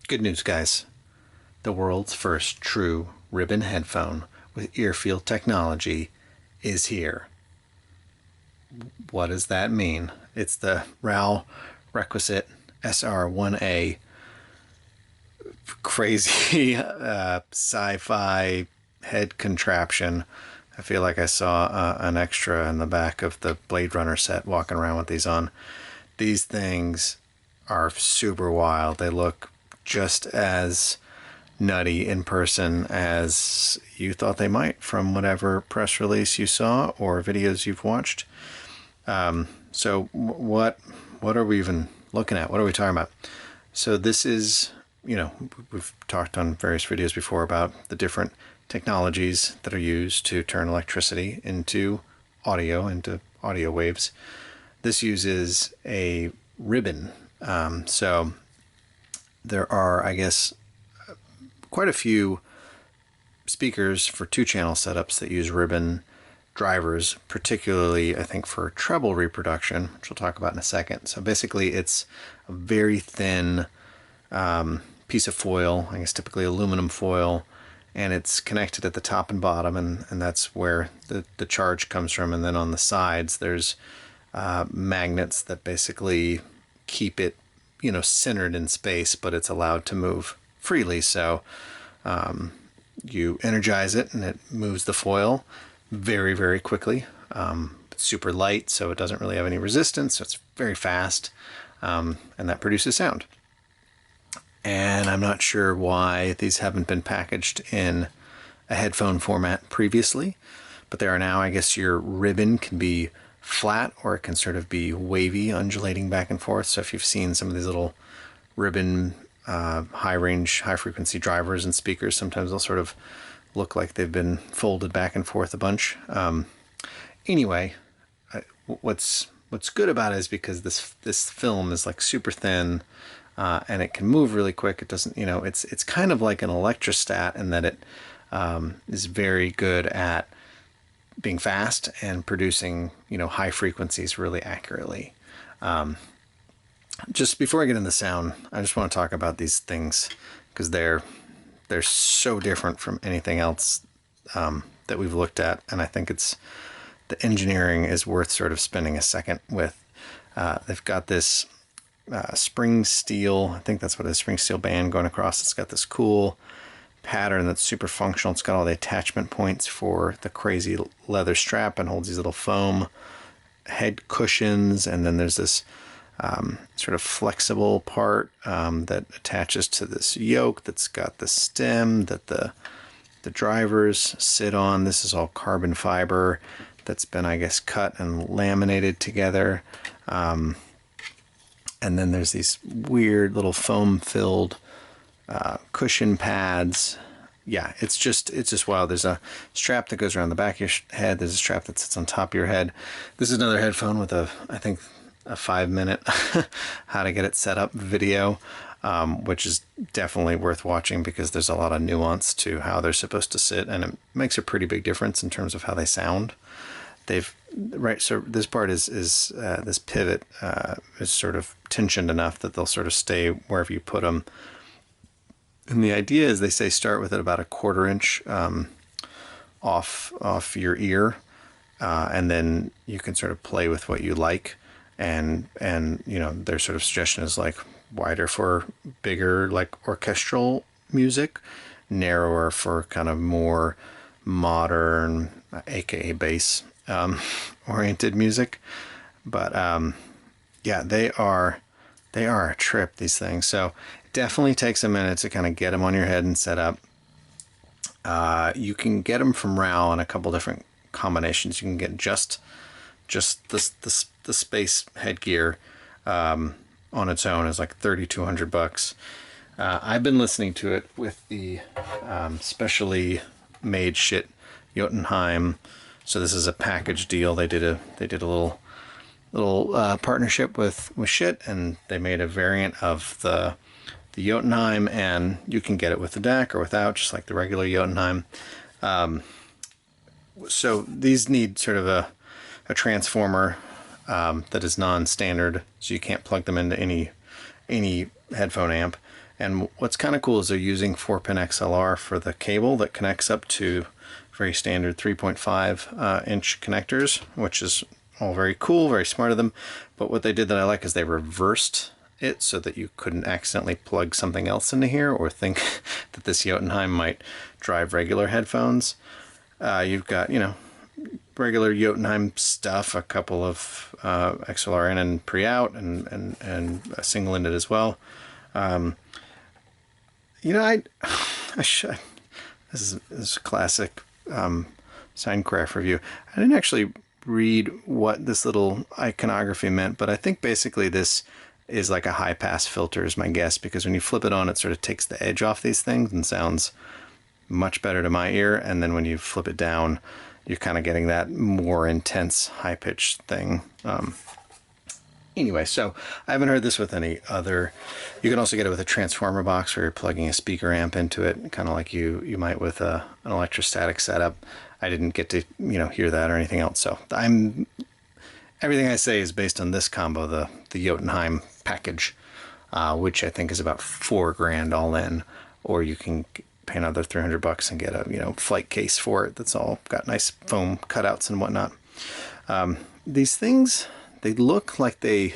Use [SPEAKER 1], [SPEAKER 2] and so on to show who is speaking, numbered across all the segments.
[SPEAKER 1] Good news, guys. The world's first true ribbon headphone with Earfield technology is here. What does that mean? It's the RAAL-requisite SR1a crazy sci-fi head contraption. I feel like I saw an extra in the back of the Blade Runner set walking around with these on. These things are super wild. They look just as nutty in person as you thought they might from whatever press release you saw or videos you've watched. So what are we even looking at? What are we talking about? So this is, we've talked on various videos before about the different technologies that are used to turn electricity into audio waves. This uses a ribbon. So there are, I guess, quite a few speakers for 2-channel setups that use ribbon drivers, particularly I think for treble reproduction, which we'll talk about in a second. So basically it's a very thin piece of foil, I guess typically aluminum foil, and it's connected at the top and bottom, and that's where the charge comes from. And then on the sides there's magnets that basically keep it centered in space, but it's allowed to move freely. So you energize it and it moves the foil very, very quickly. It's super light, so it doesn't really have any resistance, so it's very fast, and that produces sound. And I'm not sure why these haven't been packaged in a headphone format previously, but they are now. I guess your ribbon can be flat or it can sort of be wavy, undulating back and forth. So if you've seen some of these little ribbon high range, high frequency drivers and speakers, sometimes they'll sort of look like they've been folded back and forth a bunch. Anyway, what's good about it is because this film is like super thin, and it can move really quick. It doesn't, it's kind of like an electrostat in that it is very good at being fast and producing, high frequencies really accurately. Just before I get into sound, I just want to talk about these things because they're so different from anything else that we've looked at, and I think the engineering is worth sort of spending a second with. They've got this spring steel, I think that's what it is, spring steel band going across. It's got this cool pattern that's super functional. It's got all the attachment points for the crazy leather strap and holds these little foam head cushions, and then there's this sort of flexible part that attaches to this yoke that's got the stem that the drivers sit on. This is all carbon fiber that's been, I guess, cut and laminated together. And then there's these weird little foam filled cushion pads. Yeah, it's just wild. There's a strap that goes around the back of your head. There's a strap that sits on top of your head. This is another headphone with I think a 5-minute how to get it set up video, which is definitely worth watching because there's a lot of nuance to how they're supposed to sit, and it makes a pretty big difference in terms of how they sound. So this part is this pivot is sort of tensioned enough that they'll sort of stay wherever you put them. And the idea is, they say, start with it about 1/4 inch off your ear, and then you can sort of play with what you like. And their sort of suggestion is like wider for bigger, like orchestral music, narrower for kind of more modern, aka bass oriented music. But yeah, they are a trip, these things. So it definitely takes a minute to kind of get them on your head and set up. You can get them from RAAL in a couple different combinations. You can get just the space headgear on its own is like $3,200. I've been listening to it with the specially made shit Jotunheim. So this is a package deal. They did a little partnership with shit, and they made a variant of the Jotunheim, and you can get it with the DAC or without, just like the regular Jotunheim. So these need sort of a transformer that is non-standard, so you can't plug them into any headphone amp. And what's kind of cool is they're using 4-pin XLR for the cable that connects up to very standard 3.5 inch connectors, which is all very cool, very smart of them. But what they did that I like is they reversed it so that you couldn't accidentally plug something else into here or think that this Jotunheim might drive regular headphones. You've got, you know, regular Jotunheim stuff, a couple of XLR in and pre-out, and a single in it as well. You know, I should. This is a classic Signcraft review. I didn't actually read what this little iconography meant, but I think basically this is like a high pass filter is my guess, because when you flip it on, it sort of takes the edge off these things and sounds much better to my ear. And then when you flip it down, you're kind of getting that more intense high pitched thing. Anyway, so I haven't heard this with any other. You can also get it with a transformer box where you're plugging a speaker amp into it, kind of like you might with an electrostatic setup. I didn't get to, you know, hear that or anything else. So everything I say is based on this combo, the Jotunheim package, which I think is about $4,000 all in, or you can pay another $300 and get a, you know, flight case for it that's all got nice foam cutouts and whatnot. These things, they look like they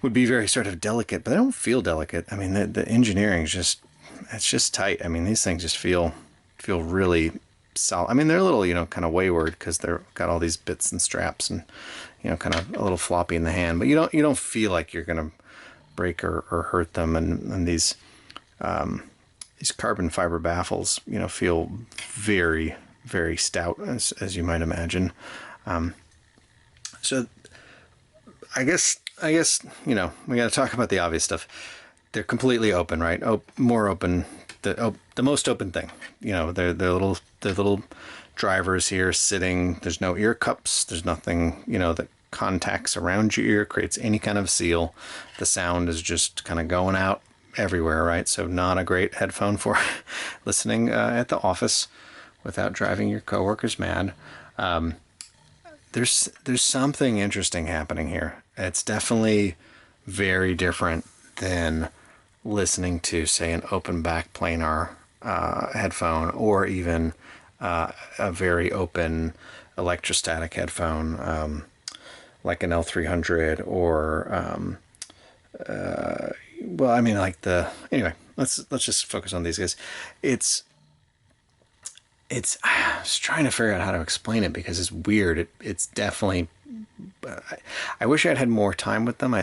[SPEAKER 1] would be very sort of delicate, but they don't feel delicate. I mean, the engineering is just, it's just tight. I mean, these things just feel really solid. I mean, they're a little, you know, kind of wayward because they're got all these bits and straps and, you know, kind of a little floppy in the hand, but you don't feel like you're going to break or hurt them. And these carbon fiber baffles, you know, feel very, very stout, as you might imagine. So I guess, you know, we got to talk about the obvious stuff. They're completely open, right? More open, the most open thing. You know, they're little drivers here sitting. There's no ear cups. There's nothing, you know, that contacts around your ear, creates any kind of seal. The sound is just kind of going out everywhere, right? So not a great headphone for listening at the office without driving your coworkers mad. There's something interesting happening here. It's definitely very different than listening to, say, an open back planar headphone, or even a very open electrostatic headphone like an L300, or well, I mean, like anyway, let's just focus on these guys. I was trying to figure out how to explain it because it's weird. It's definitely. I wish I'd had more time with them.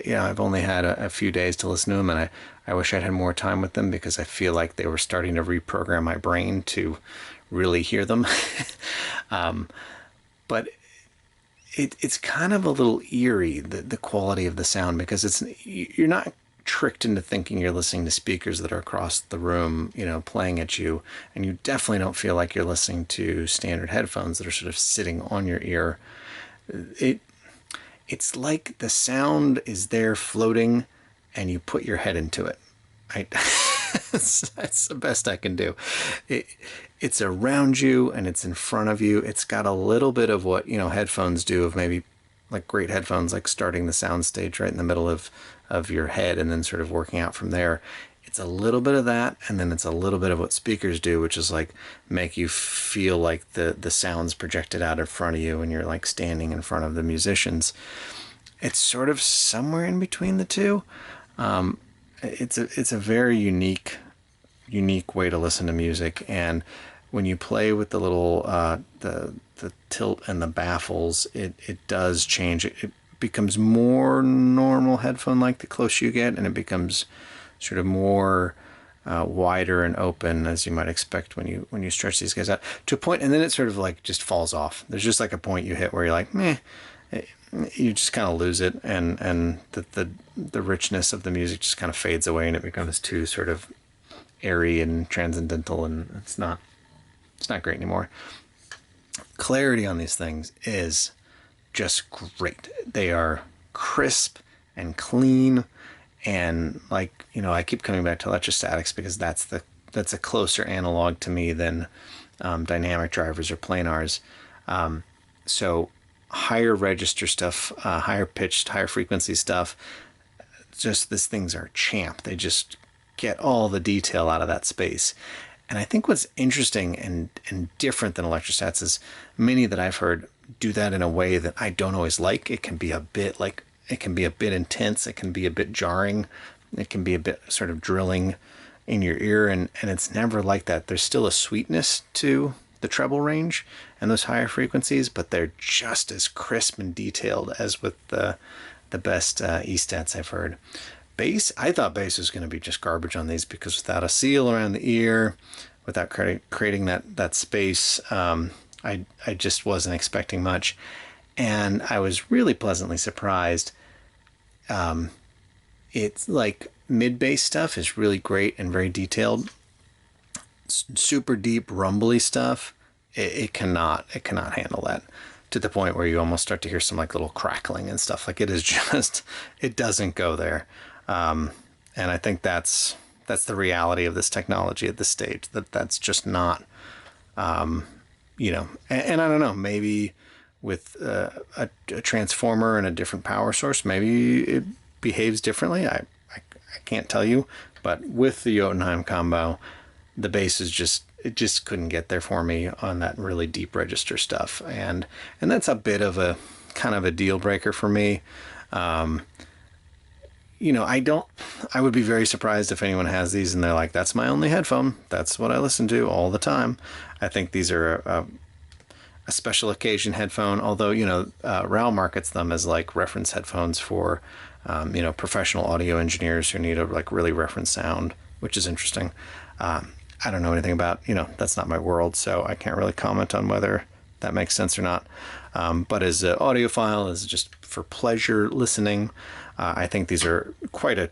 [SPEAKER 1] You know, I've only had a few days to listen to them, and I wish I'd had more time with them because I feel like they were starting to reprogram my brain to really hear them. But it's kind of a little eerie, the quality of the sound, because you're not tricked into thinking you're listening to speakers that are across the room, you know, playing at you, and you definitely don't feel like you're listening to standard headphones that are sort of sitting on your ear. It's like the sound is there floating and you put your head into it. Right? That's the best I can do. It's around you and it's in front of you. It's got a little bit of what, you know, headphones do, of maybe like great headphones, like starting the sound stage right in the middle of your head and then sort of working out from there. It's a little bit of that, and then it's a little bit of what speakers do, which is like make you feel like the sound's projected out in front of you and you're like standing in front of the musicians. It's sort of somewhere in between the two. It's a very unique way to listen to music, and when you play with the little the tilt and the baffles, it does change. It becomes more normal headphone like the closer you get, and it becomes sort of more wider and open, as you might expect when you stretch these guys out to a point, and then it sort of like just falls off. There's just like a point you hit where you're like, meh. You just kind of lose it, and the richness of the music just kind of fades away, and it becomes too sort of airy and transcendental, and it's not great anymore. Clarity on these things is just great. They are crisp and clean, and like, you know, I keep coming back to electrostatics because that's a closer analog to me than dynamic drivers or planars. So higher register stuff, higher pitched, higher frequency stuff, just these things are a champ. They just get all the detail out of that space. And I think what's interesting and different than electrostats is many that I've heard do that in a way that I don't always like. It can be a bit intense. It can be a bit jarring. It can be a bit sort of drilling in your ear, and it's never like that. There's still a sweetness to the treble range and those higher frequencies, but they're just as crisp and detailed as with the best E-stats I've heard. Bass, I thought bass was going to be just garbage on these because without a seal around the ear, without creating that space, I just wasn't expecting much. And I was really pleasantly surprised. It's like mid-bass stuff is really great and very detailed. Super deep, rumbly stuff, it cannot handle that, to the point where you almost start to hear some like little crackling and stuff. Like it is just, it doesn't go there. And I think that's the reality of this technology at this stage, that's just not, you know, and I don't know, maybe with a transformer and a different power source, maybe it behaves differently. I can't tell you, but with the Jotunheim combo, the bass is just couldn't get there for me on that really deep register stuff. And that's a bit of a kind of a deal breaker for me. You know, I would be very surprised if anyone has these and they're like, that's my only headphone. That's what I listen to all the time. I think these are a special occasion headphone, although, you know, RAAL markets them as like reference headphones for, you know, professional audio engineers who need a like really reference sound, which is interesting. I don't know anything about, you know, that's not my world, so I can't really comment on whether that makes sense or not. But as an audiophile, as just for pleasure listening, I think these are quite a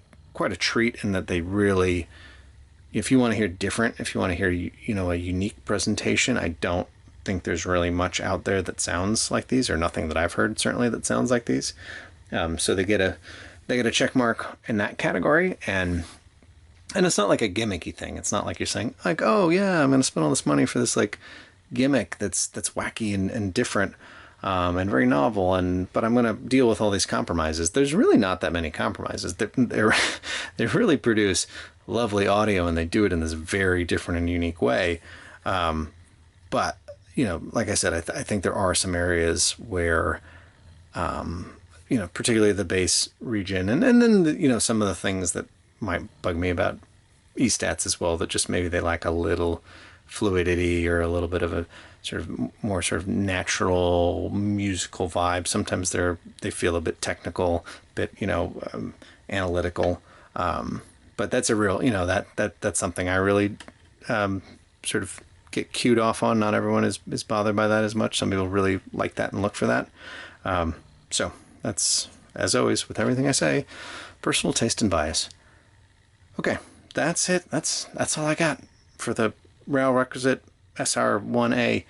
[SPEAKER 1] treat in that they really, if you want to hear different, if you want to hear, you know, a unique presentation, I don't think there's really much out there that sounds like these, or nothing that I've heard certainly that sounds like these. So they get a check mark in that category, and it's not like a gimmicky thing. It's not like you're saying like, oh yeah, I'm going to spend all this money for this like gimmick that's wacky and different, and very novel, but I'm going to deal with all these compromises. There's really not that many compromises. They really produce lovely audio, and they do it in this very different and unique way. But you know, like I said, I think there are some areas where, you know, particularly the bass region, and then you know, some of the things that might bug me about E-stats as well, that just maybe they lack a little fluidity or a little bit of a sort of more sort of natural musical vibe. Sometimes they feel a bit technical, a bit, you know, analytical. But that's a real, you know, that's something I really sort of get cued off on. Not everyone is bothered by that as much. Some people really like that and look for that. So that's, as always with everything I say, personal taste and bias. Okay, that's it. That's all I got for the RAAL-requisite SR1a.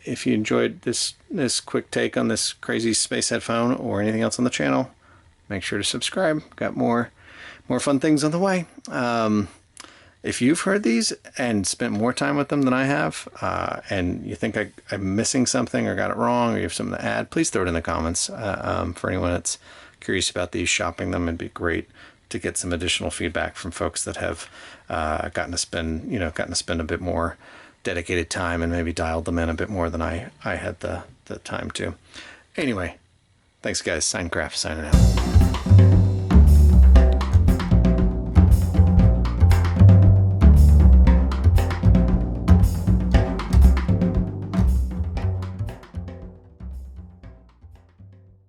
[SPEAKER 1] If you enjoyed this quick take on this crazy space headphone or anything else on the channel, make sure to subscribe. Got more fun things on the way. If you've heard these and spent more time with them than I have, and you think I'm missing something or got it wrong, or you have something to add, please throw it in the comments. For anyone that's curious about these, shopping them, it'd be great to get some additional feedback from folks that have gotten to spend a bit more dedicated time and maybe dialed them in a bit more than I had the time to. Anyway, thanks guys. Signcraft signing out.